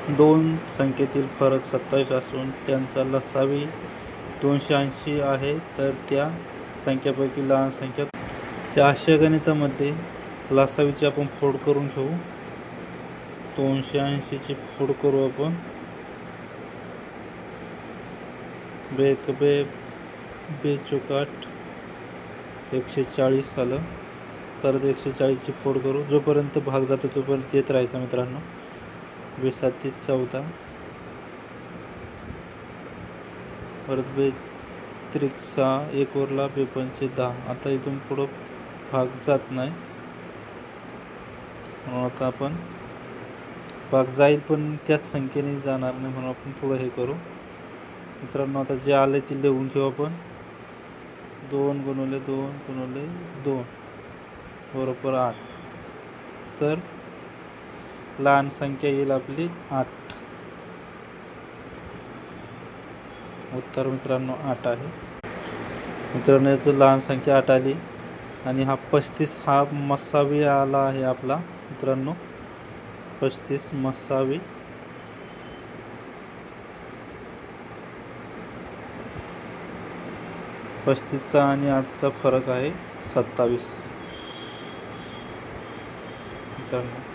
दोन संख्येतील फरक 27 असून त्यांचा लसावी 280 आहे, तर त्या संख्यापैकी लहान संख्या. त्या अशा गणितामध्ये लसावीची आपण फोड करून घेऊ. 280ची फोड करू आपण. बेचोकाट 140 आलं. परत 140ची फोड करू. जोपर्यंत भाग जातो तोपर्यंत येत राहायचं मित्रांनो. 2 14, परत 6 1 उरला, 10. आता इथून पुढं भाग जात नाही, म्हणून आता आपण भाग जाईल पण त्याच संख्येने जाणार नाही, म्हणून आपण पुढं हे करू मित्रांनो. आता जे आले ते लिहून घेऊ आपण. 2 गुणिले 2 गुणिले 2 बरोबर 8. तर लहान संख्या येईल आपली 8. उत्तर मित्रांनो 8 आहे. मित्रांनो याचं लहान संख्या 8 आली. आणि हा 35 हा मसावी आला आहे आपला मित्रांनो. 35 मसावी. 35चा आणि 8चा फरक आहे 27 मित्रांनो.